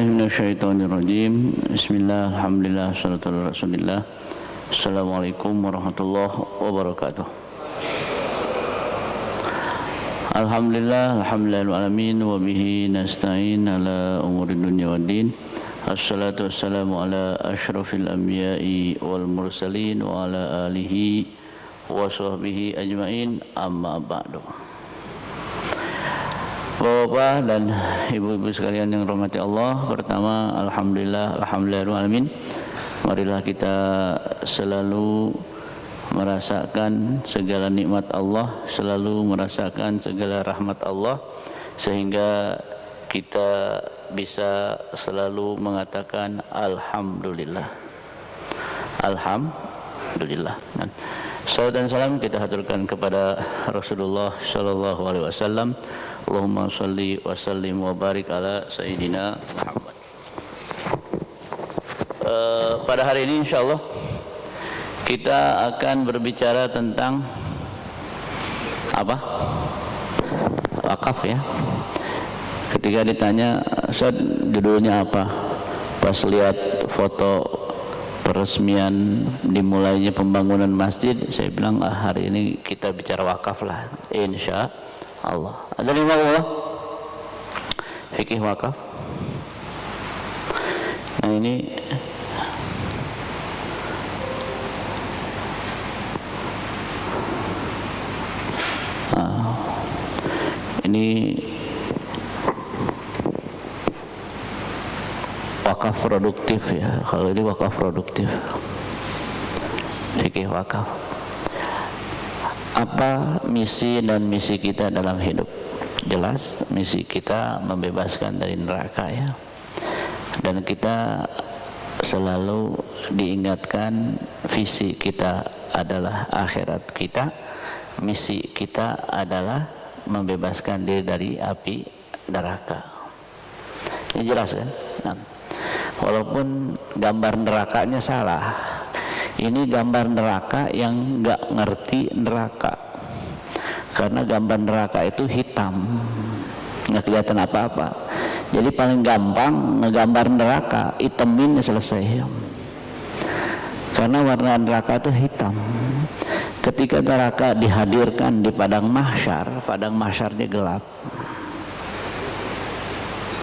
billahi minasyaitonirrajim. Bismillah, alhamdulillah, salatu ala rasulillah. Assalamualaikum warahmatullahi wabarakatuh. Alhamdulillah, alhamdulillahirrahmanirrahim. Wa bihi nasta'in ala umuri dunya waddin. Assalatu wassalamu ala ashrafil anbiya'i wal mursalin wa ala alihi wa sahbihi ajma'in, amma ba'du. Bapak-bapak dan ibu-ibu sekalian yang rahmati Allah, pertama alhamdulillahirrahmanirrahim. Marilah kita selalu merasakan segala nikmat Allah, selalu merasakan segala rahmat Allah, sehingga kita bisa selalu mengatakan alhamdulillah. Alhamdulillah. Salawat dan salam kita haturkan kepada Rasulullah sallallahu alaihi wasallam. Allahumma shalli wa sallim wa barik ala Sayyidina Muhammad. Pada hari ini insyaallah kita akan berbicara tentang apa? Wakaf ya. Ketika ditanya, Ustaz, judulnya apa? Pas lihat foto peresmian dimulainya pembangunan masjid, saya bilang hari ini kita bicara wakaf lah, insya Allah. Ada 5 Allah fikih wakaf. Nah ini wakaf produktif ya. Kalau ini wakaf produktif, fikih wakaf. Apa misi dan misi kita dalam hidup? Jelas misi kita membebaskan dari neraka ya. Dan kita selalu diingatkan visi kita adalah akhirat kita, misi kita adalah membebaskan diri dari api neraka. Ini jelas kan? Nah, walaupun gambar nerakanya salah, ini gambar neraka yang nggak ngerti neraka, karena gambar neraka itu hitam, nggak kelihatan apa-apa. Jadi paling gampang ngegambar neraka, hitamin selesai. Karena warna neraka itu hitam. Ketika neraka dihadirkan di padang mahsyar, padang mahsyarnya gelap.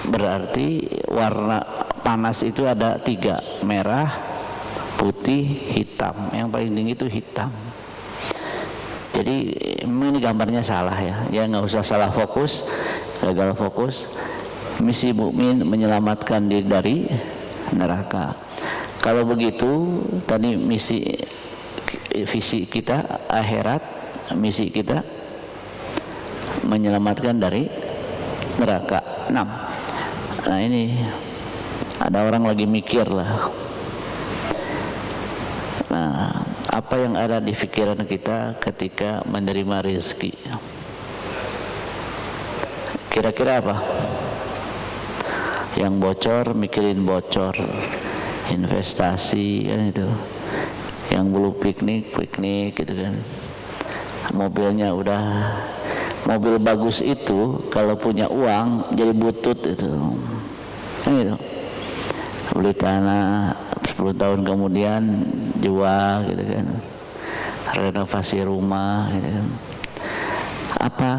Berarti warna panas itu ada 3, merah, putih, hitam. Yang paling tinggi itu hitam. Jadi ini gambarnya salah ya nggak usah salah fokus, gagal fokus. Misi mukmin menyelamatkan diri dari neraka. Kalau begitu tadi visi kita akhirat, misi kita menyelamatkan dari neraka. 6. Nah ini ada orang lagi mikir lah. Nah, apa yang ada di pikiran kita ketika menerima rezeki? Kira-kira apa? Yang bocor, mikirin bocor, investasi kan itu. Yang belum piknik gitu kan. Mobilnya udah, mobil bagus itu kalau punya uang jadi butut itu. Kan gitu. Beli tanah 10 tahun kemudian jual gitu kan, renovasi rumah gitu kan. Apa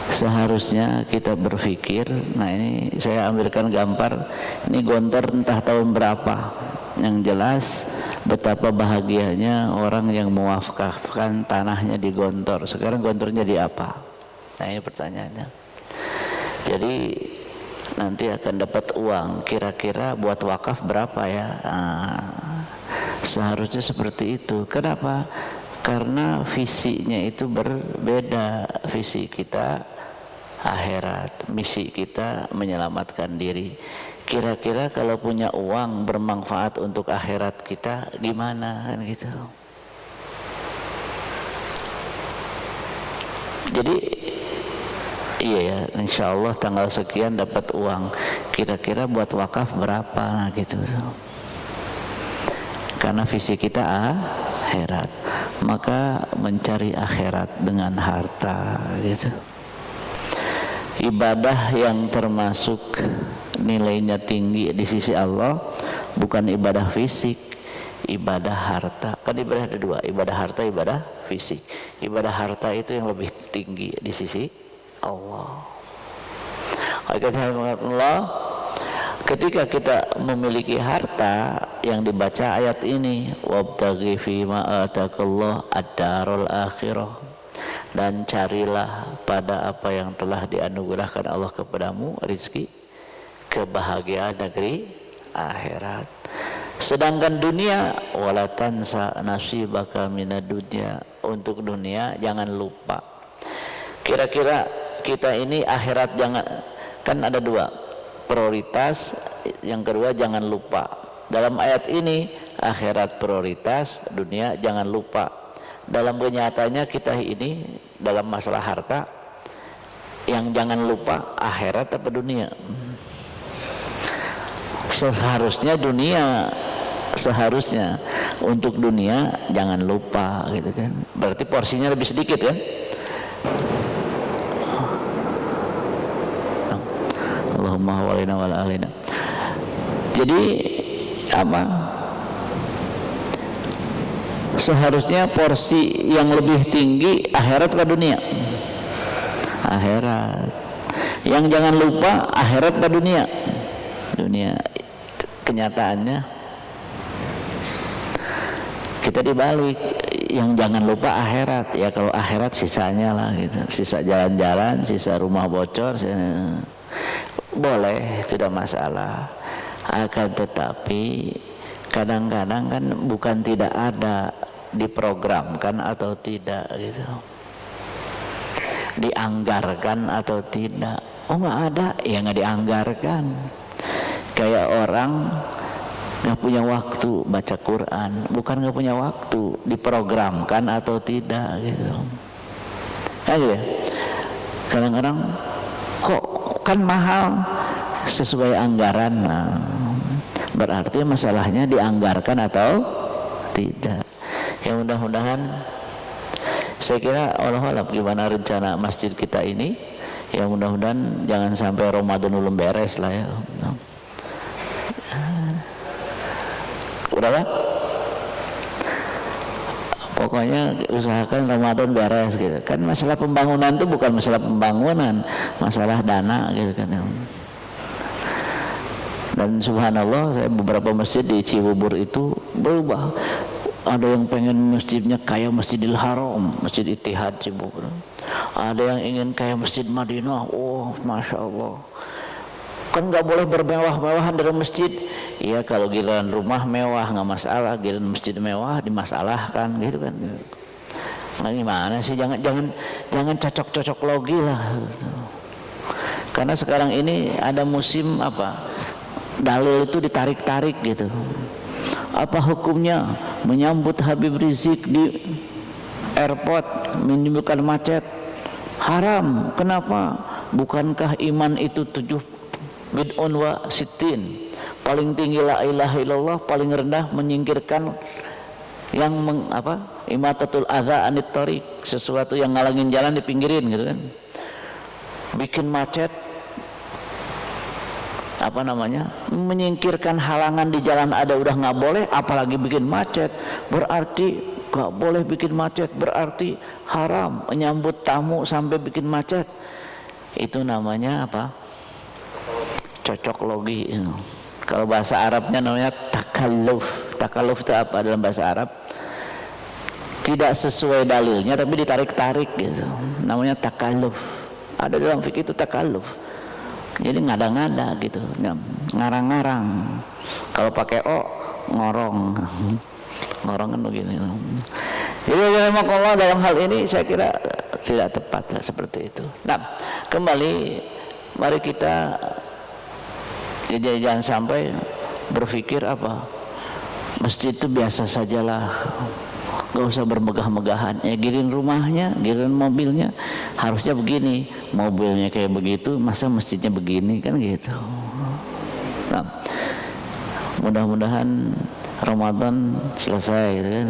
seharusnya kita berpikir? Nah ini saya ambilkan gambar, ini Gontor entah tahun berapa. Yang jelas betapa bahagianya orang yang mewakafkan tanahnya di Gontor. Sekarang Gontornya di apa? Nah ini pertanyaannya. Jadi nanti akan dapat uang, kira-kira buat wakaf berapa ya? Seharusnya seperti itu. Kenapa? Karena visinya itu berbeda. Visi kita akhirat, misi kita menyelamatkan diri. Kira-kira kalau punya uang bermanfaat untuk akhirat kita gimana kan gitu. Jadi iya ya, insya Allah tanggal sekian dapat uang, kira-kira buat wakaf berapa nah gitu. Karena visi kita akhirat, maka mencari akhirat dengan harta gitu. Ibadah yang termasuk nilainya tinggi di sisi Allah bukan ibadah fisik, ibadah harta. Kan ibadah ada dua, ibadah harta, ibadah fisik. Ibadah harta itu yang lebih tinggi di sisi Allah. Allah, ketika kita memiliki harta yang dibaca ayat ini, wabtaghi fima atakallah ad-darul akhirah, dan carilah pada apa yang telah dianugerahkan Allah kepadamu, rizki, kebahagiaan negeri akhirat. Sedangkan dunia, wala tansa nasibaka minad dunya, untuk dunia jangan lupa. Kira-kira kita ini akhirat jangan, kan ada dua, prioritas, yang kedua jangan lupa. Dalam ayat ini akhirat prioritas, dunia jangan lupa. Dalam kenyataannya kita ini dalam masalah harta, yang jangan lupa akhirat apa dunia? Seharusnya dunia, seharusnya untuk dunia jangan lupa gitu kan. Berarti porsinya lebih sedikit kan? Allahumma walina wal alina. Jadi apa? Seharusnya porsi yang lebih tinggi akhirat atau dunia? Akhirat. Yang jangan lupa akhirat atau dunia? Dunia. Kenyataannya kita dibalik, yang jangan lupa akhirat. Ya kalau akhirat sisanya lah gitu, sisa jalan-jalan, sisa rumah bocor, boleh, tidak masalah. Akan tetapi kadang-kadang kan bukan tidak ada, diprogramkan atau tidak gitu, dianggarkan atau tidak. Oh nggak ada, ya nggak dianggarkan. Kayak orang nggak punya waktu baca Quran, bukan nggak punya waktu, diprogramkan atau tidak gitu. Nah, gitu ya. Kadang-kadang kok kan mahal, sesuai anggaran. Nah, berarti masalahnya dianggarkan atau tidak. Ya mudah-mudahan, saya kira Allah gimana rencana masjid kita ini. Ya mudah-mudahan jangan sampai Ramadan belum beres lah ya. Udah kan? Pokoknya usahakan Ramadan beres gitu. Kan masalah pembangunan itu bukan masalah pembangunan, masalah dana gitu kan. Dan subhanallah, saya beberapa masjid di Cibubur itu berubah. Ada yang pengen masjidnya kayak Masjidil Haram, Masjid Ittihad Cibubur. Ada yang ingin kayak Masjid Madinah. Oh, masya Allah. Kan nggak boleh bermewah-mewahan dalam masjid. Iya, kalau giliran rumah mewah nggak masalah, giliran masjid mewah dimasalahkan gitu kan. Nah, gimana sih, jangan cocok-cocok logi lah. Karena sekarang ini ada musim apa? Dalil itu ditarik-tarik gitu. Apa hukumnya menyambut Habib Rizik di airport menimbulkan macet? Haram. Kenapa? Bukankah iman itu 7 bid'un wa sittin? Paling tinggi la ilaha illallah, paling rendah menyingkirkan yang imatatul adza anit thariq, sesuatu yang ngalangin jalan dipinggirin gitu kan. Bikin macet, menyingkirkan halangan di jalan ada udah nggak boleh, apalagi bikin macet. Berarti nggak boleh bikin macet, berarti haram menyambut tamu sampai bikin macet. Itu namanya apa? Cocok logi. Kalau bahasa Arabnya namanya takalluf. Takalluf itu apa dalam bahasa Arab? Tidak sesuai dalilnya tapi ditarik-tarik gitu. Namanya takalluf. Ada dalam fikih itu takalluf. Jadi ngada-ngada gitu, ngarang-ngarang. Kalau pakai o, ngorong. Ngorong kan begini. Jadi Allah dalam hal ini saya kira tidak tepat lah seperti itu. Nah, kembali mari kita jangan sampai berpikir apa masjid itu biasa sajalah, gak usah bermegah-megahan. Ya giliran rumahnya, giliran mobilnya harusnya begini, mobilnya kayak begitu, masa masjidnya begini kan gitu. Nah, mudah-mudahan Ramadan selesai gitu kan.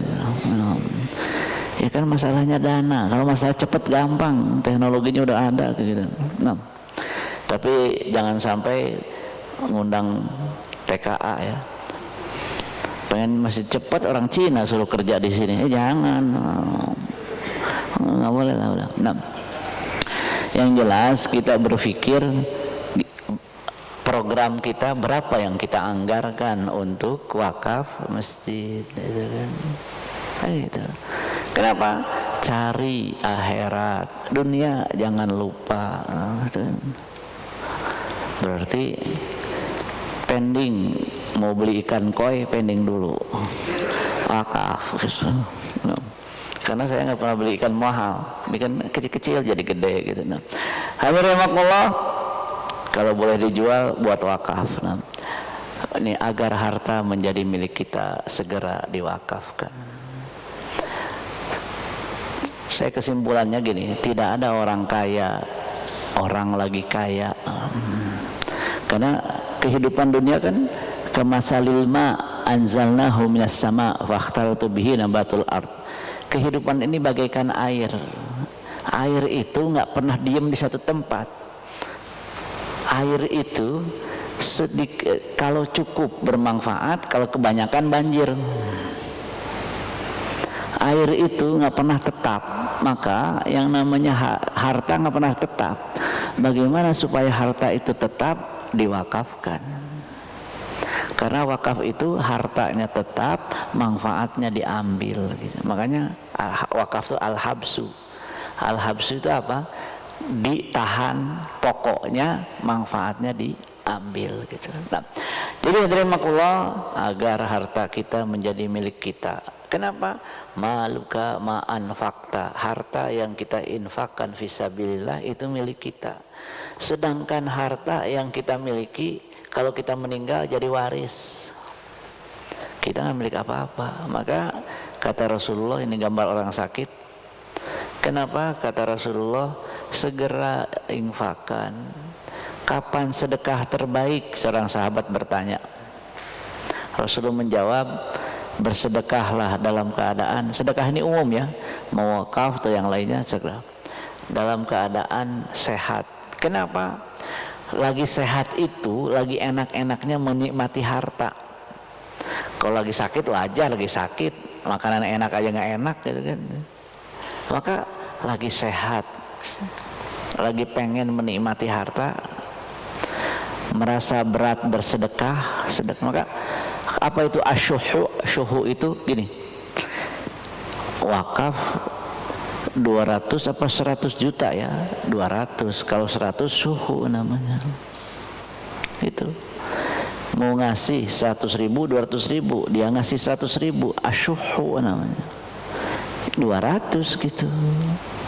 Ya kan masalahnya dana. Kalau masalah cepat gampang, teknologinya udah ada gitu. Nah, tapi jangan sampai ngundang TKA ya, pengen masih cepat orang Cina suruh kerja di sini, jangan, nggak boleh lah udah. Nah, yang jelas kita berpikir program kita berapa yang kita anggarkan untuk wakaf masjid, gitu kan? Gitu. Kenapa? Cari akhirat, dunia jangan lupa. Berarti pending, mau beli ikan koi pending dulu, wakaf. Karena saya nggak pernah beli ikan mahal, ikan kecil-kecil jadi gede gitu. Nah, alhamdulillah kalau boleh dijual buat wakaf. Nah, ini agar harta menjadi milik kita segera diwakafkan. Saya kesimpulannya gini, tidak ada orang kaya, orang lagi kaya. Karena kehidupan dunia kan kamasalil ma anzalnahu minas sama fakhtalatu bihi nabatul ard. Kehidupan ini bagaikan air. Air itu nggak pernah diam di satu tempat. Air itu sedikit, kalau cukup bermanfaat, kalau kebanyakan banjir. Air itu nggak pernah tetap, maka yang namanya harta nggak pernah tetap. Bagaimana supaya harta itu tetap? Diwakafkan. Karena wakaf itu hartanya tetap, manfaatnya diambil. Gitu. Makanya wakaf itu al-habsu. Al-habsu itu apa? Ditahan, pokoknya manfaatnya diambil. Gitu. Nah, jadi terimakullah agar harta kita menjadi milik kita. Kenapa? Maluka ma'an fakta, harta yang kita infakkan fisabilillah itu milik kita. Sedangkan harta yang kita miliki kalau kita meninggal jadi waris, kita nggak milik apa-apa. Maka kata Rasulullah, ini gambar orang sakit. Kenapa? Kata Rasulullah, segera infakkan. Kapan sedekah terbaik? Seorang sahabat bertanya. Rasulullah menjawab, bersedekahlah dalam keadaan, sedekah ini umum ya, mau wakaf atau yang lainnya, segera dalam keadaan sehat. Kenapa? Lagi sehat itu lagi enak-enaknya menikmati harta. Kalau lagi sakit wajar, lagi sakit makanan enak aja nggak enak gitu kan. Maka lagi sehat, lagi pengen menikmati harta, merasa berat bersedekah, maka apa itu asyuhu? Syuhu itu gini, wakaf 200 apa 100 juta ya, 200, kalau 100 syuhu namanya. Itu mau ngasih 100.000, 200.000, dia ngasih 100.000, asyuhu namanya, 200 gitu.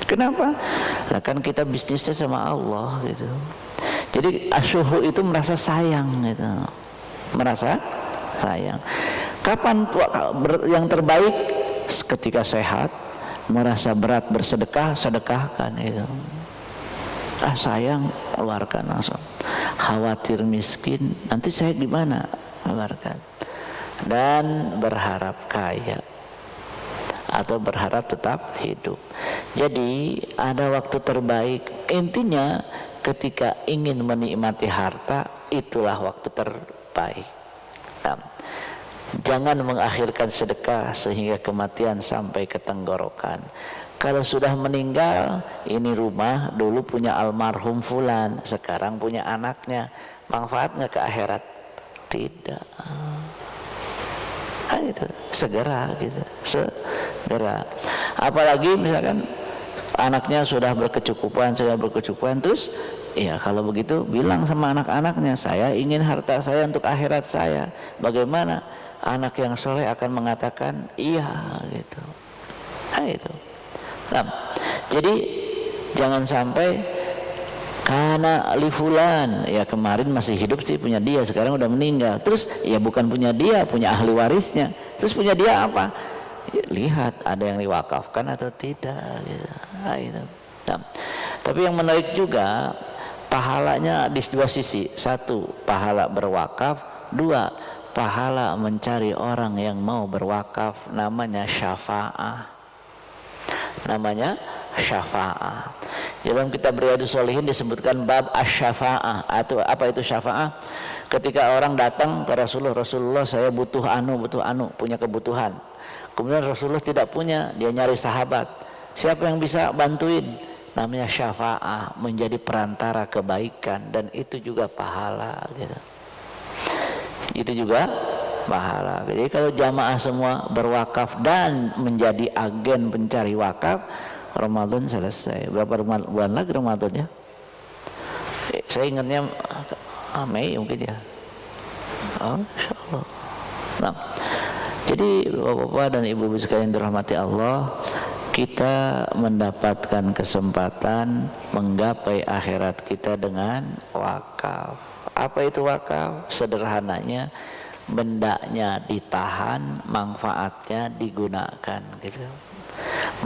Kenapa? Lah kan kita bisnisnya sama Allah gitu. Jadi asyuhu itu merasa sayang gitu, merasa sayang. Kapan yang terbaik? Ketika sehat, merasa berat bersedekah, sedekahkan itu. Sayang, keluarkan langsung. Khawatir miskin, nanti saya gimana? Keluarkan. Dan berharap kaya atau berharap tetap hidup. Jadi ada waktu terbaik. Intinya ketika ingin menikmati harta, itulah waktu terbaik. Jangan mengakhirkan sedekah sehingga kematian sampai ke tenggorokan. Kalau sudah meninggal, ini rumah dulu punya almarhum fulan, sekarang punya anaknya, manfaat nggak ke akhirat? Tidak. Itu segera gitu, segera. Apalagi misalkan anaknya sudah berkecukupan, saya berkecukupan, terus ya kalau begitu bilang sama anak-anaknya, saya ingin harta saya untuk akhirat saya. Bagaimana? Anak yang soleh akan mengatakan iya gitu. Itu. Nah, jadi jangan sampai karena li fulan, ya kemarin masih hidup sih punya dia, sekarang udah meninggal. Terus ya bukan punya dia, punya ahli warisnya. Terus punya dia apa? Ya, lihat ada yang diwakafkan atau tidak gitu. Itu. Nah, tapi yang menarik juga pahalanya di dua sisi. Satu, pahala berwakaf. Dua, pahala mencari orang yang mau berwakaf, namanya syafa'ah. Namanya syafa'ah. Dalam kitab Riyadhus Shalihin disebutkan bab asy-syafa'ah. Atau apa itu syafa'ah? Ketika orang datang ke Rasulullah, saya butuh anu, punya kebutuhan. Kemudian Rasulullah tidak punya, dia nyari sahabat. Siapa yang bisa bantuin? Namanya syafa'ah, menjadi perantara kebaikan, dan itu juga pahala gitu. Itu juga pahala. Jadi kalau jamaah semua berwakaf dan menjadi agen pencari wakaf, Ramadan selesai. Berapa bulan lagi Ramadan ya? Saya ingatnya Mei mungkin ya. Oh, insyaallah. Nah, jadi bapak-bapak dan ibu-ibu sekalian dirahmati Allah, kita mendapatkan kesempatan menggapai akhirat kita dengan wakaf. Apa itu wakaf? Sederhananya, bendanya ditahan, manfaatnya digunakan gitu.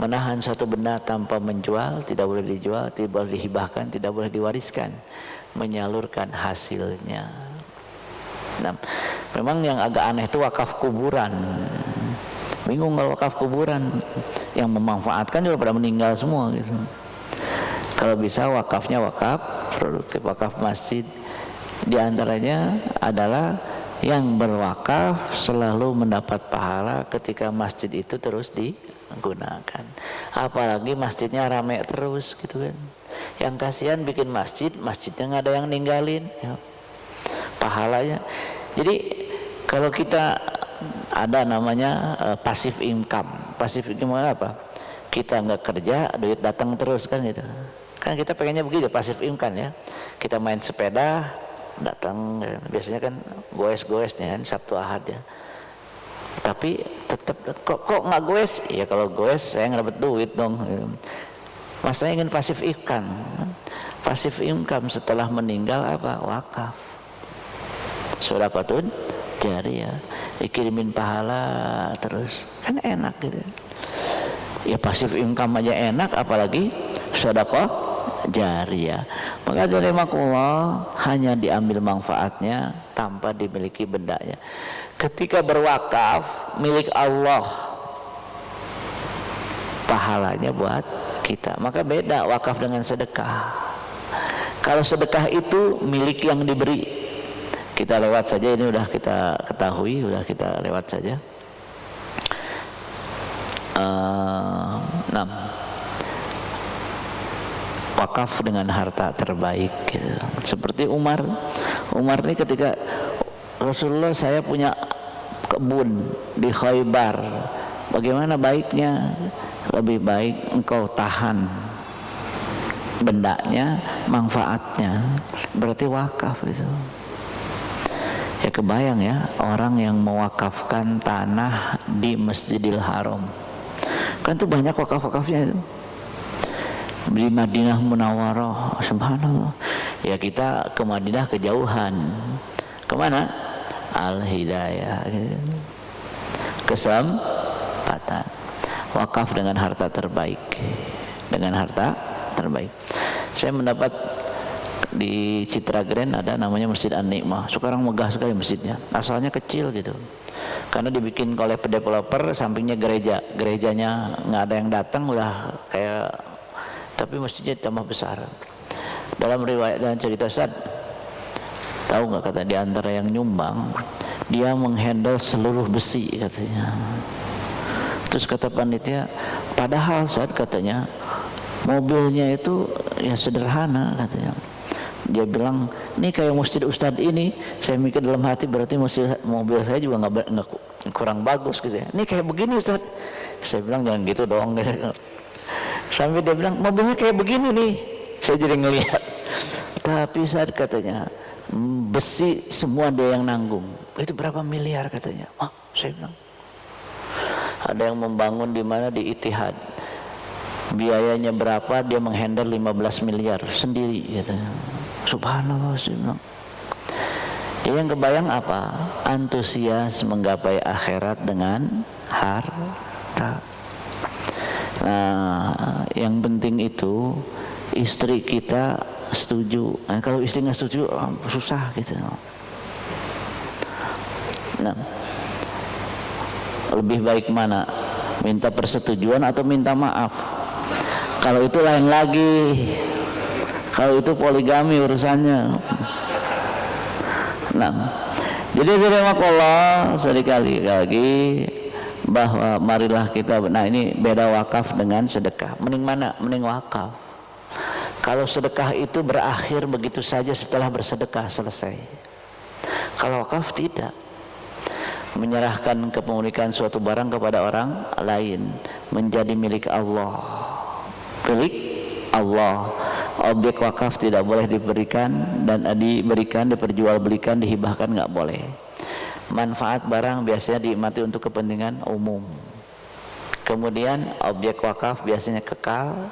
Menahan satu benda tanpa menjual, tidak boleh dijual, tidak boleh dihibahkan, tidak boleh diwariskan, menyalurkan hasilnya. Nah, memang yang agak aneh itu wakaf kuburan. Bingung kalau wakaf kuburan, yang memanfaatkan juga pada meninggal semua gitu. Kalau bisa wakafnya wakaf produktif, wakaf masjid. Di antaranya adalah yang berwakaf selalu mendapat pahala ketika masjid itu terus digunakan. Apalagi masjidnya rame terus gitu kan. Yang kasihan bikin masjid, masjidnya nggak ada yang ninggalin ya. Pahalanya. Jadi kalau kita ada namanya pasif income. Pasif income apa? Kita nggak kerja, duit datang terus kan gitu. Kan kita pengennya begitu, pasif income ya. Kita main sepeda, datang biasanya kan goes-goesnya kan Sabtu Ahad ya. Tapi tetap kok nggak goes? Ya kalau goes saya nggak dapat duit dong. Maksudnya ingin pasif income. Pasif income setelah meninggal apa? Wakaf. Sedekahun jariyah, dikirimin pahala terus, kan enak gitu. Ya pasif income aja enak, apalagi sedekah jariyah. Maka dari Allah hanya diambil manfaatnya tanpa dimiliki bendanya. Ketika berwakaf milik Allah, pahalanya buat kita. Maka beda wakaf dengan sedekah. Kalau sedekah itu milik yang diberi. Kita lewat saja, ini udah kita ketahui, udah kita lewat saja. 6. Wakaf dengan harta terbaik gitu. Seperti Umar ini ketika Rasulullah, saya punya kebun di Khaybar, bagaimana baiknya? Lebih baik engkau tahan bendanya, manfaatnya, berarti wakaf itu. Ya kebayang ya, orang yang mewakafkan tanah di Masjidil Haram, kan tuh banyak wakaf-wakafnya itu. Di Madinah Munawwarah, subhanallah. Ya kita ke Madinah kejauhan. Kemana? Al-Hidayah gitu. Kesempatan. Wakaf dengan harta terbaik. Dengan harta terbaik. Saya mendapat di Citra Grand ada namanya Masjid An-Nikmah. Sekarang megah sekali masjidnya. Asalnya kecil gitu. Karena dibikin oleh developer, sampingnya gereja. Gerejanya nggak ada yang datang, udah kayak, tapi masjidnya tambah besar. Dalam riwayat dan cerita Ustaz, tahu nggak, kata di antara yang nyumbang, dia menghandle seluruh besi katanya. Terus kata panitia, padahal Ustaz katanya mobilnya itu ya sederhana katanya. Dia bilang, ini kayak masjid Ustadz ini. Saya mikir dalam hati, berarti mobil saya juga nggak kurang bagus gitu ya. Ini kayak begini Ustadz. Saya bilang jangan gitu dong gitu. Sampai dia bilang mobilnya kayak begini nih. Saya jadi ngelihat. Tapi saat katanya besi semua dia yang nanggung. Itu berapa miliar katanya? Saya bilang. Ada yang membangun di mana, di Ittihad. Biayanya berapa, dia menghandle 15 miliar sendiri gitu. Subhanallah, saya bilang. Yang kebayang apa? Antusias menggapai akhirat dengan harta. Nah, yang penting itu istri kita setuju. Nah, kalau istri nggak setuju, susah gitu. Nah, lebih baik mana? Minta persetujuan atau minta maaf? Kalau itu lain lagi. Kalau itu poligami urusannya. Nah, jadi Allah sekali lagi bahwa marilah kita, nah ini beda wakaf dengan sedekah. Mending mana? Mending wakaf. Kalau sedekah itu berakhir begitu saja setelah bersedekah selesai. Kalau wakaf tidak. Menyerahkan kepemilikan suatu barang kepada orang lain menjadi milik Allah. Milik Allah. Objek wakaf tidak boleh diberikan dan diberikan, diperjualbelikan, dihibahkan, nggak boleh. Manfaat barang biasanya dinikmati untuk kepentingan umum. Kemudian objek wakaf biasanya kekal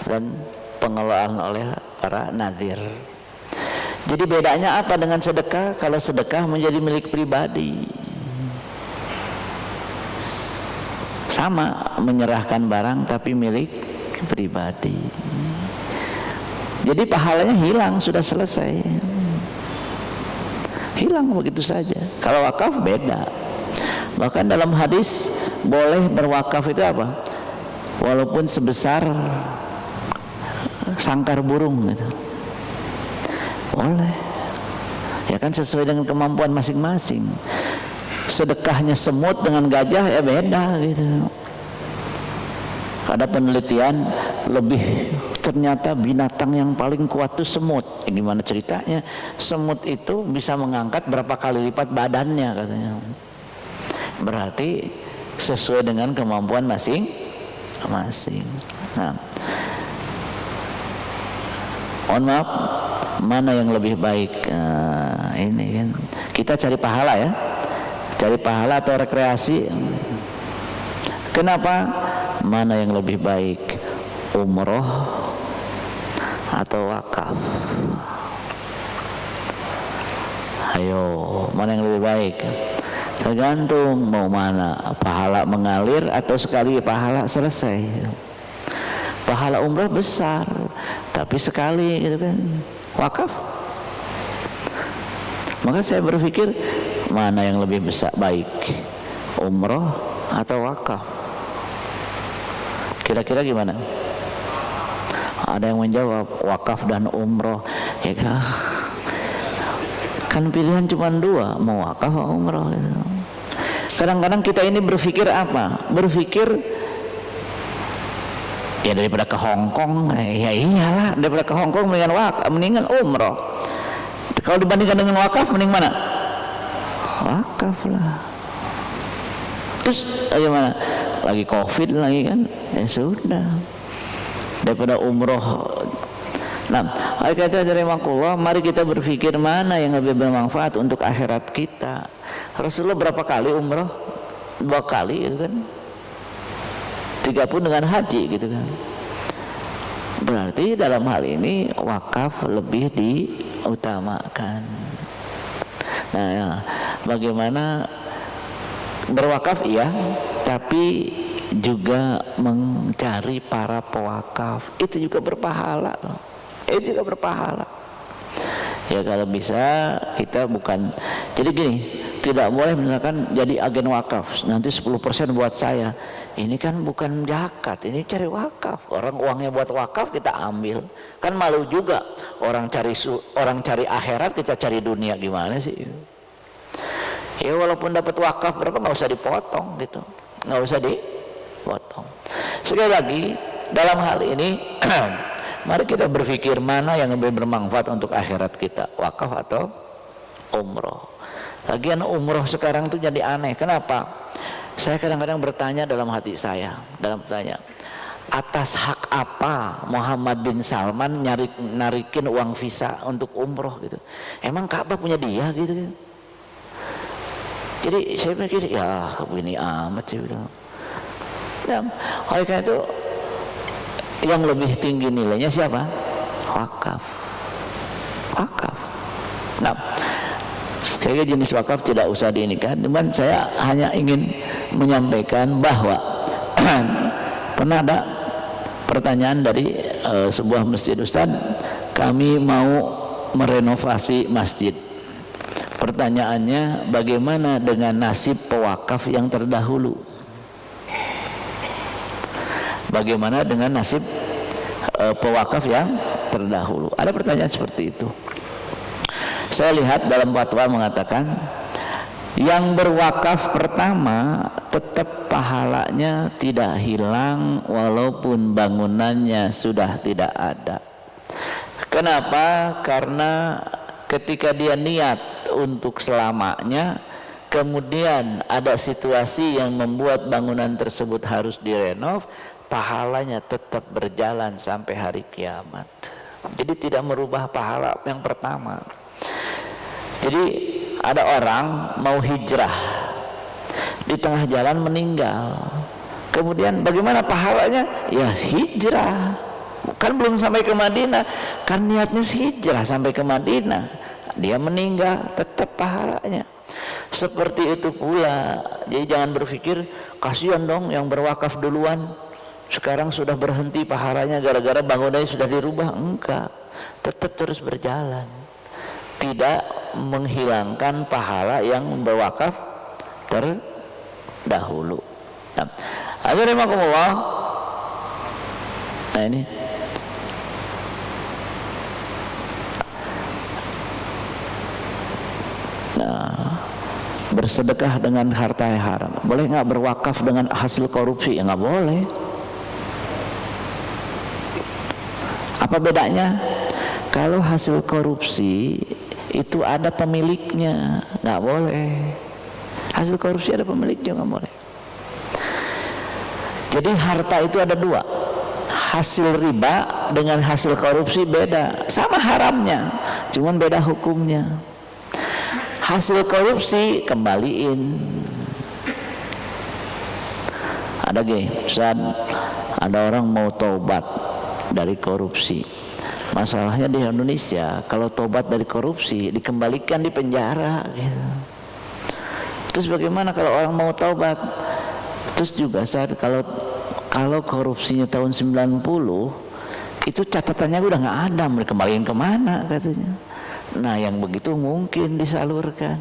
dan pengelolaan oleh para nazir. Jadi bedanya apa dengan sedekah? Kalau sedekah menjadi milik pribadi, sama menyerahkan barang tapi milik pribadi. Jadi pahalanya hilang, sudah selesai, hilang begitu saja. Kalau wakaf beda. Bahkan dalam hadis boleh berwakaf itu apa? Walaupun sebesar sangkar burung gitu. Boleh. Ya kan sesuai dengan kemampuan masing-masing. Sedekahnya semut dengan gajah ya beda gitu. Ada penelitian lebih, ternyata binatang yang paling kuat itu semut. Gimana ceritanya? Semut itu bisa mengangkat berapa kali lipat badannya katanya. Berarti sesuai dengan kemampuan masing-masing. Nah, mohon maaf, mana yang lebih baik? Ini kan kita cari pahala ya, cari pahala atau rekreasi. Kenapa? Mana yang lebih baik, umroh atau wakaf? Ayo, mana yang lebih baik? Tergantung mau mana, pahala mengalir atau sekali pahala selesai. Pahala umroh besar, tapi sekali gitu kan. Wakaf. Maka saya berpikir mana yang lebih besar baik, umroh atau wakaf? Kira-kira gimana? Ada yang menjawab wakaf dan umroh. Ya kan pilihan cuma dua, mau wakaf atau umroh. Kadang-kadang kita ini berpikir apa? Berpikir ya daripada ke Hongkong, ya iyalah daripada ke Hongkong mendingan umroh. Kalau dibandingkan dengan wakaf mending mana? Wakaf lah. Terus bagaimana? Lagi COVID lagi kan, ya sudah, daripada umroh. Nah, kata dari makullah, mari kita berpikir mana yang lebih bermanfaat untuk akhirat kita. Rasulullah berapa kali umroh? 2 kali gitu kan, 3 pun dengan haji gitu kan. Berarti dalam hal ini wakaf lebih diutamakan. Nah ya, bagaimana berwakaf iya, tapi juga mencari para pewakaf, itu juga berpahala loh. Itu juga berpahala. Ya kalau bisa kita bukan, jadi gini, tidak boleh misalkan jadi agen wakaf, nanti 10% buat saya. Ini kan bukan zakat, ini cari wakaf. Orang uangnya buat wakaf kita ambil, kan malu juga. Orang cari akhirat, kita cari dunia, gimana sih? Ya walaupun dapat wakaf berapa nggak usah dipotong gitu, nggak usah dipotong. Sekali lagi dalam hal ini mari kita berpikir mana yang lebih bermanfaat untuk akhirat kita, wakaf atau umroh. Lagian umroh sekarang tuh jadi aneh. Kenapa? Saya kadang-kadang bertanya dalam hati saya, atas hak apa Muhammad bin Salman narikin uang visa untuk umroh gitu? Emang Ka'bah punya dia gitu? Jadi saya pikir ya begini amat sih bilang. Ya, oleh karena itu yang lebih tinggi nilainya siapa? Wakaf. Wakaf. Nah, kayaknya jenis wakaf tidak usah diinikan. Cuman saya hanya ingin menyampaikan bahwa pernah ada pertanyaan dari sebuah masjid, Ustaz, kami mau merenovasi masjid. Pertanyaannya, bagaimana dengan nasib pewakaf yang terdahulu? Bagaimana dengan nasib pewakaf yang terdahulu? Ada pertanyaan seperti itu. Saya lihat dalam fatwa mengatakan yang berwakaf pertama tetap pahalanya tidak hilang walaupun bangunannya sudah tidak ada. Kenapa? Karena ketika dia niat untuk selamanya, kemudian ada situasi yang membuat bangunan tersebut harus direnov, pahalanya tetap berjalan sampai hari kiamat. Jadi tidak merubah pahala yang pertama. Jadi ada orang mau hijrah, di tengah jalan meninggal, kemudian bagaimana pahalanya? Ya hijrah, kan belum sampai ke Madinah, kan niatnya hijrah sampai ke Madinah, dia meninggal tetap pahalanya. Seperti itu pula. Jadi jangan berpikir kasihan dong yang berwakaf duluan, sekarang sudah berhenti pahalanya gara-gara bangunannya sudah dirubah. Enggak, tetap terus berjalan, tidak menghilangkan pahala yang berwakaf terdahulu. Nah, akhirnya nah ini bersedekah dengan harta yang haram. Boleh nggak berwakaf dengan hasil korupsi? Ya nggak boleh. Apa bedanya? Kalau hasil korupsi itu ada pemiliknya, nggak boleh. Hasil korupsi ada pemiliknya, nggak boleh. Jadi harta itu ada dua, hasil riba dengan hasil korupsi beda, sama haramnya, cuman beda hukumnya. Hasil korupsi kembaliin. Ada orang mau taubat dari korupsi. Masalahnya di Indonesia kalau tobat dari korupsi dikembalikan di penjara gitu. Terus bagaimana kalau orang mau taubat? Terus juga saat kalau korupsinya tahun 90 itu catatannya udah nggak ada, mereka kembaliin kemana katanya. Nah yang begitu mungkin disalurkan.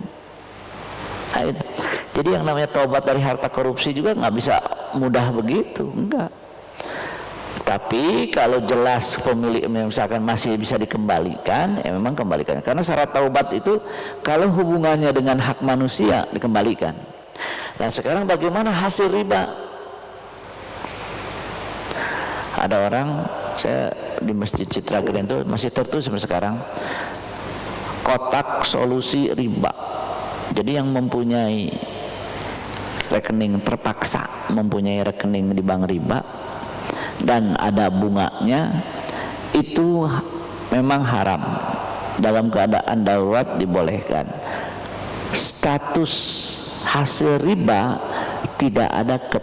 Jadi yang namanya taubat dari harta korupsi juga nggak bisa mudah begitu, enggak. Tapi kalau jelas pemilik misalkan masih bisa dikembalikan, ya memang kembalikan. Karena syarat taubat itu kalau hubungannya dengan hak manusia dikembalikan. Nah sekarang bagaimana hasil riba? Ada orang, saya di Masjid Citra Grand itu masih tertulis sampai sekarang, kotak solusi riba. Jadi yang mempunyai rekening terpaksa mempunyai rekening di bank riba dan ada bunganya, itu memang haram. Dalam keadaan darurat dibolehkan. Status hasil riba tidak ada ke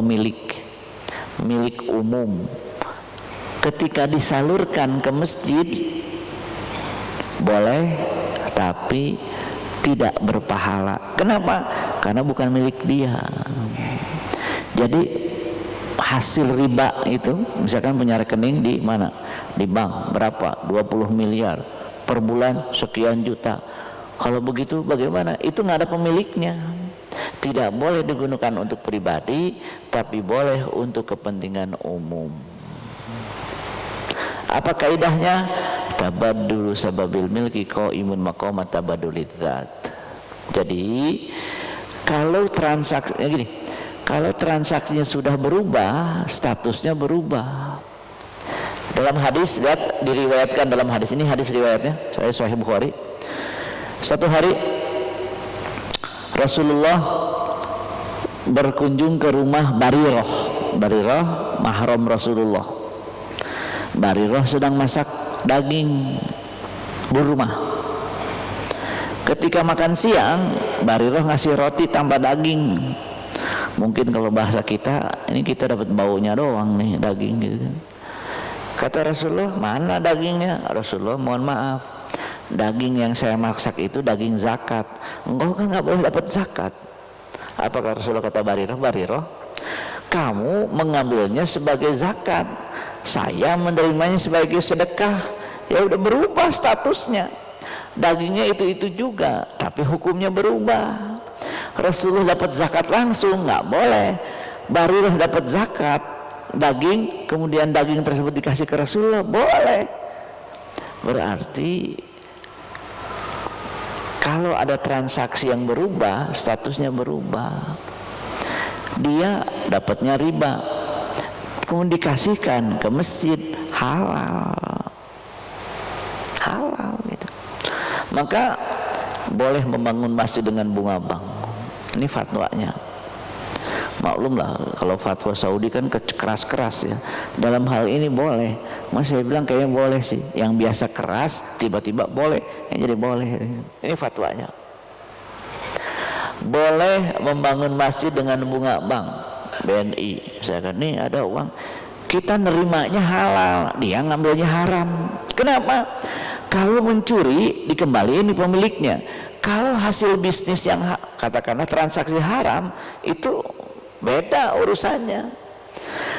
milik umum. Ketika disalurkan ke masjid boleh, tapi tidak berpahala. Kenapa? Karena bukan milik dia. Jadi hasil riba itu misalkan punya rekening di mana? Di bank berapa? 20 miliar per bulan sekian juta. Kalau begitu bagaimana? Itu nggak ada pemiliknya. Tidak boleh digunakan untuk pribadi, tapi boleh untuk kepentingan umum. Apa kaidahnya? Tabaddulu sababil milki qaimun maqamat tabaddulizat. Jadi kalau transaksinya gini, kalau transaksinya sudah berubah, statusnya berubah. Dalam hadis, lihat diriwayatkan dalam hadis ini, hadis riwayatnya Sahih Bukhari. Satu hari Rasulullah berkunjung ke rumah Barirah. Barirah mahram Rasulullah. Barirah sedang masak daging berumah. Ketika makan siang, Barirah ngasih roti tambah daging. Mungkin kalau bahasa kita, ini kita dapat baunya doang nih daging gitu. Kata Rasulullah, mana dagingnya? Rasulullah, mohon maaf, daging yang saya masak itu daging zakat. Engkau kan nggak boleh dapat zakat. Apakah Rasulullah kata Barirah, Barirah, kamu mengambilnya sebagai zakat, saya menerimanya sebagai sedekah. Ya udah berubah statusnya. Dagingnya itu juga, tapi hukumnya berubah. Rasulullah dapat zakat langsung, nggak boleh. Barirah dapat zakat daging, kemudian daging tersebut dikasih ke Rasulullah, boleh. Berarti kalau ada transaksi yang berubah, statusnya berubah, dia dapatnya riba, kemudian dikasihkan ke masjid, halal gitu. Maka boleh membangun masjid dengan bunga bank. Ini fatwanya. Maklumlah kalau fatwa Saudi kan keras-keras ya. Dalam hal ini boleh. Mas saya bilang kayaknya boleh sih. Yang biasa keras tiba-tiba boleh. Jadi boleh. Ini fatwanya. Boleh membangun masjid dengan bunga bank. BNI. Saya kan nih ada uang. Kita nerimanya halal, dia ngambilnya haram. Kenapa? Kalau mencuri dikembaliin di pemiliknya. Kalau hasil bisnis yang katakanlah transaksi haram itu beda urusannya.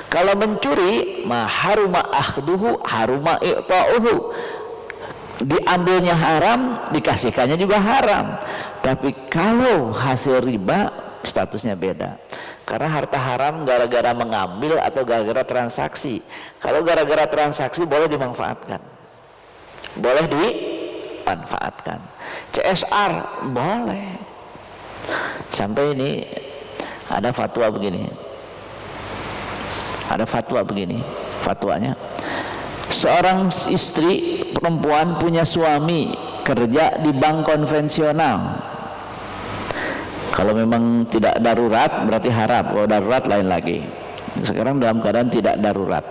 Kalau mencuri haruma akhduhu haruma i'ta'uhu, diambilnya haram, dikasihkannya juga haram. Tapi kalau hasil riba statusnya beda. Karena harta haram gara-gara mengambil atau gara-gara transaksi. Kalau gara-gara transaksi boleh dimanfaatkan, boleh dimanfaatkan. CSR boleh. Sampai ini ada fatwa begini. Ada fatwa begini. Fatwanya, seorang istri perempuan punya suami kerja di bank konvensional. Kalau memang tidak darurat berarti haram. Kalau darurat lain lagi. Sekarang dalam keadaan tidak darurat,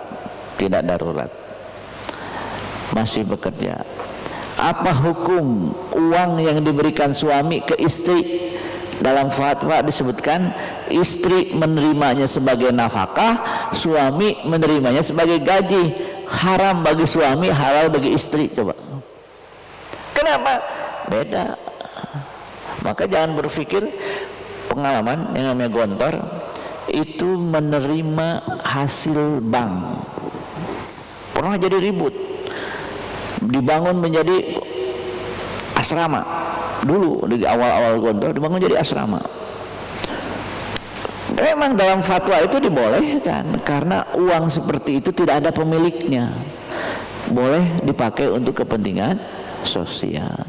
masih bekerja. Apa hukum uang yang diberikan suami ke istri? Dalam fatwa disebutkan istri menerimanya sebagai nafkah, suami menerimanya sebagai gaji. Haram bagi suami, halal bagi istri. Coba. Kenapa? Beda. Maka jangan berpikir pengalaman yang namanya gontor itu menerima hasil bank. Pernah jadi ribut, dibangun menjadi asrama. Dulu di awal-awal gontor dibangun jadi asrama. Memang dalam fatwa itu dibolehkan karena uang seperti itu tidak ada pemiliknya, boleh dipakai untuk kepentingan sosial.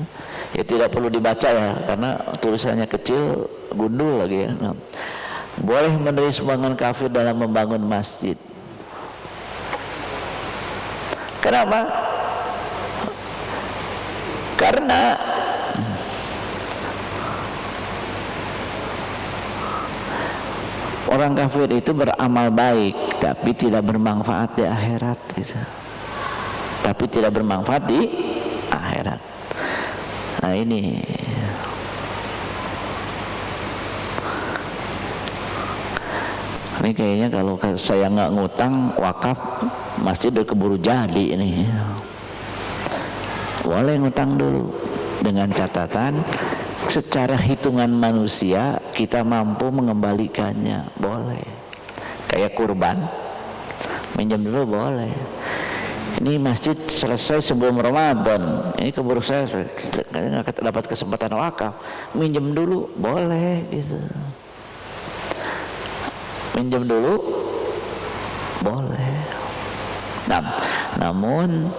Ya tidak perlu dibaca ya karena tulisannya kecil, gundul lagi ya. Boleh menerima sumbangan kafir dalam membangun masjid. Kenapa? Karena orang kafir itu beramal baik tapi tidak bermanfaat di akhirat gitu. Tapi tidak bermanfaat di akhirat. Nah ini kayaknya kalau saya nggak ngutang wakaf masjid udah keburu jadi ini. Boleh ngutang dulu dengan catatan secara hitungan manusia kita mampu mengembalikannya, boleh. Kayak kurban, minjem dulu boleh. Ini masjid selesai sebelum Ramadan, ini keburu saya nggak dapat kesempatan wakaf, minjem dulu boleh gitu. Minjem dulu boleh. Nah, namun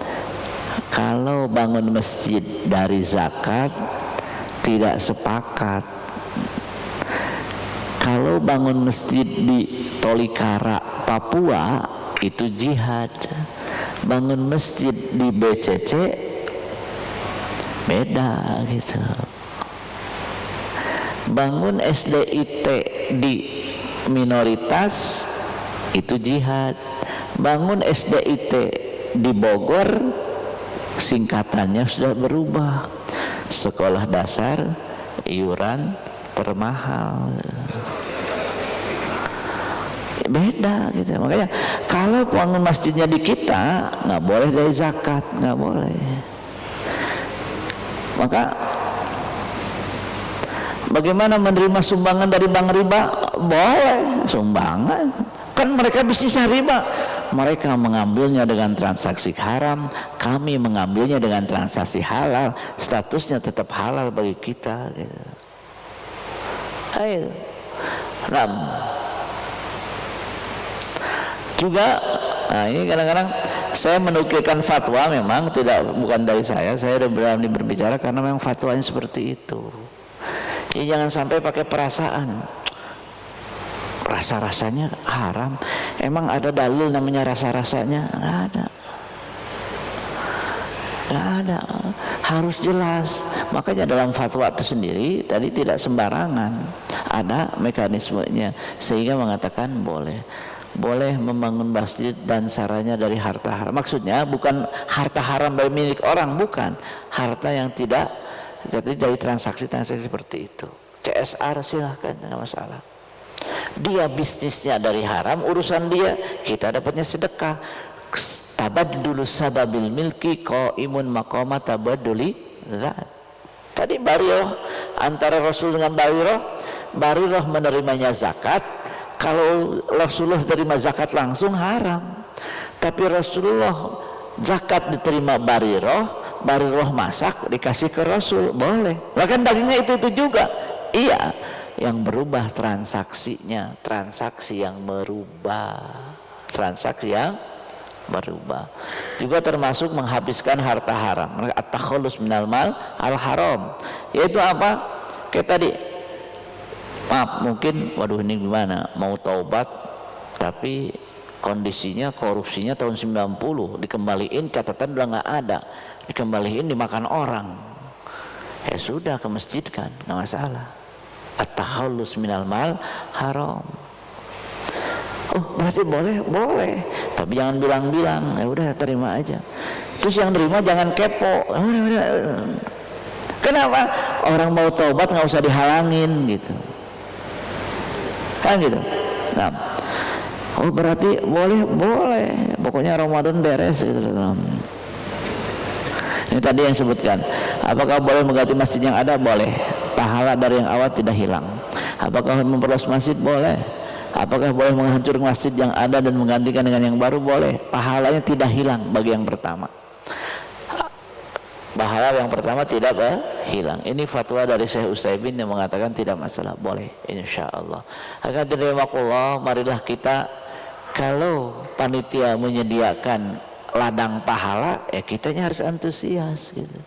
kalau bangun masjid dari zakat tidak sepakat. Kalau bangun masjid di Tolikara, Papua itu jihad. Bangun masjid di BCC beda gitu. Bangun SDIT di minoritas itu jihad. Bangun SDIT di Bogor singkatannya sudah berubah, sekolah dasar iuran termahal. Beda gitu. Makanya kalau bangun masjidnya di kita nggak boleh dari zakat, nggak boleh. Maka bagaimana menerima sumbangan dari bank riba? Boleh sumbangan, kan mereka bisnisnya riba. Mereka mengambilnya dengan transaksi haram, kami mengambilnya dengan transaksi halal, statusnya tetap halal bagi kita gitu. Ayo. Juga nah ini kadang-kadang Saya menukilkan fatwa memang bukan dari saya udah berani berbicara karena memang fatwanya seperti itu. Jadi jangan sampai pakai perasaan. Rasa-rasanya haram. Emang ada dalil namanya rasa-rasanya? Nggak ada. Nggak ada. Harus jelas. Makanya dalam fatwa itu sendiri tadi tidak sembarangan. Ada mekanismenya sehingga mengatakan boleh membangun masjid dan saranya dari harta haram. Maksudnya bukan harta haram dari milik orang, bukan. Harta yang tidak jadi dari transaksi-transaksi seperti itu. CSR silahkan, tidak masalah. Dia bisnisnya dari haram, urusan dia, kita dapatnya sedekah. Tabaddulu sababil milki qaimun maqama tabadduli dzat. Tadi Bariroh antara Rasul dengan Bariroh menerimanya zakat. Kalau Rasulullah terima zakat langsung haram. Tapi Rasulullah zakat diterima Bariroh masak dikasih ke Rasul, boleh. Bahkan dagingnya itu juga. Iya. Yang berubah transaksinya, transaksi yang berubah. Juga termasuk menghabiskan harta haram, at-takhallus minal mal al-haram. Yaitu apa? Kayak tadi, maaf mungkin waduh ini gimana, mau taubat tapi kondisinya korupsinya tahun 90, dikembaliin catatan udah nggak ada, dikembaliin dimakan orang. Ya sudah, ke masjid kan, nggak masalah. At-takhallus minal mal haram. Oh berarti boleh, tapi jangan bilang-bilang, ya udah terima aja. Terus yang terima jangan kepo. Kenapa? Orang mau taubat nggak usah dihalangin gitu, kan gitu. Nah, oh berarti boleh. Pokoknya Ramadan beres gitu. Ini tadi yang sebutkan. Apakah boleh mengganti masjid yang ada? Boleh. Pahala dari yang awal tidak hilang. Apakah memperluas masjid? Boleh. Apakah boleh menghancurkan masjid yang ada dan menggantikan dengan yang baru? Boleh. Pahalanya tidak hilang bagi yang pertama. Pahala yang pertama tidak hilang. Ini fatwa dari Syekh Utsaimin yang mengatakan tidak masalah, boleh insyaallah. Akan dirahmatullah, marilah kita, kalau panitia menyediakan ladang pahala, ya kitanya harus antusias gitu.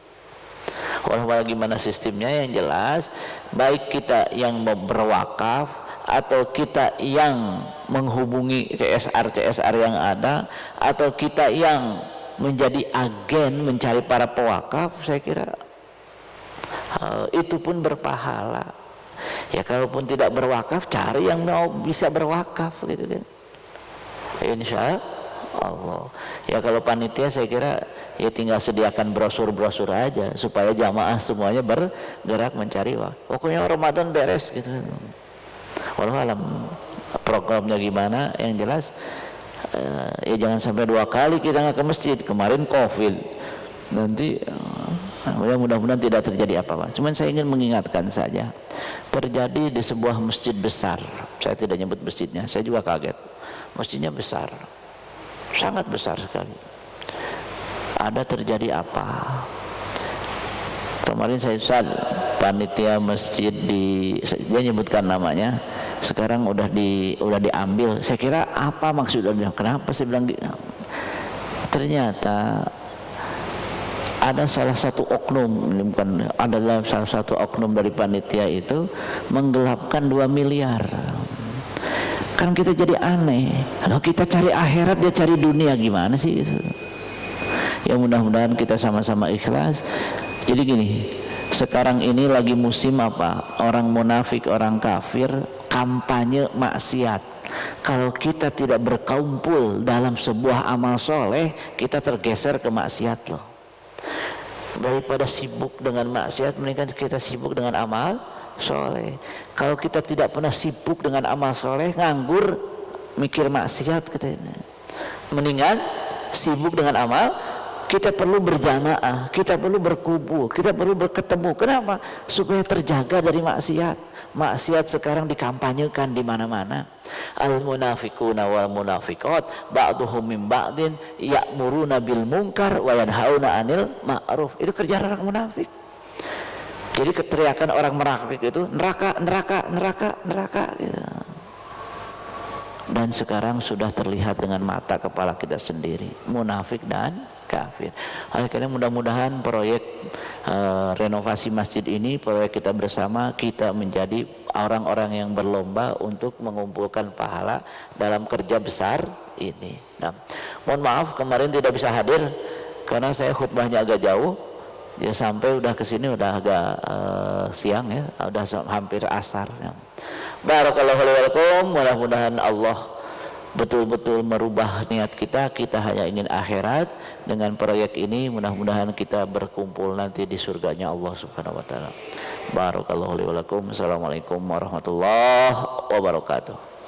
Walau gimana sistemnya, yang jelas baik kita yang berwakaf atau kita yang menghubungi CSR yang ada, atau kita yang menjadi agen mencari para pewakaf, saya kira itu pun berpahala. Ya kalaupun tidak berwakaf, cari yang mau bisa berwakaf gitu kan, insya Allah. Ya kalau panitia saya kira ya tinggal sediakan brosur-brosur aja supaya jamaah semuanya bergerak mencari waktu. Pokoknya Ramadan beres gitu. Walau alam programnya gimana, yang jelas ya jangan sampai 2 kali kita nggak ke masjid. Kemarin COVID, nanti mudah-mudahan tidak terjadi apa-apa. Cuman saya ingin mengingatkan saja, terjadi di sebuah masjid besar. Saya tidak nyebut masjidnya, saya juga kaget. Masjidnya besar, sangat besar sekali. Ada terjadi apa? Kemarin saya panitia masjid dia nyebutkan namanya, sekarang udah diambil. Saya kira apa maksudnya? Kenapa saya bilang gitu? Ternyata ada salah satu oknum, adalah salah satu oknum dari panitia itu menggelapkan 2 miliar. Kan kita jadi aneh. Kalau kita cari akhirat, dia cari dunia, gimana sih itu? Ya mudah-mudahan kita sama-sama ikhlas. Jadi gini, sekarang ini lagi musim apa? Orang munafik, orang kafir kampanye maksiat. Kalau kita tidak berkumpul dalam sebuah amal soleh, kita tergeser ke maksiat loh. Daripada sibuk dengan maksiat, mendingan kita sibuk dengan amal soleh. Kalau kita tidak pernah sibuk dengan amal soleh, nganggur mikir maksiat kita ini, mendingan sibuk dengan amal. Kita perlu berjamaah, kita perlu berkumpul, kita perlu berketemu. Kenapa? Supaya terjaga dari maksiat. Maksiat sekarang dikampanyekan di mana-mana. Al-munafiquna wal munafiqat ba'duhum min ba'din ya'muruna bil munkar wa yanhauna 'anil ma'ruf. Itu kerja orang munafik. Jadi keteriakan orang munafik itu neraka, neraka, neraka, neraka gitu. dan sekarang sudah terlihat dengan mata kepala kita sendiri, munafik dan kafir. Akhirnya mudah-mudahan proyek renovasi masjid ini, proyek kita bersama, kita menjadi orang-orang yang berlomba untuk mengumpulkan pahala dalam kerja besar ini. Nah, mohon maaf kemarin tidak bisa hadir karena saya khutbahnya agak jauh. Ya sampai udah kesini udah agak siang ya, udah hampir asar ya. Barakallahu lakum, mudah-mudahan Allah betul-betul merubah niat kita. Kita hanya ingin akhirat. Dengan proyek ini mudah-mudahan kita berkumpul nanti di surganya Allah Subhanahu wa taala. Barakallahu lakum. Assalamualaikum warahmatullahi wabarakatuh.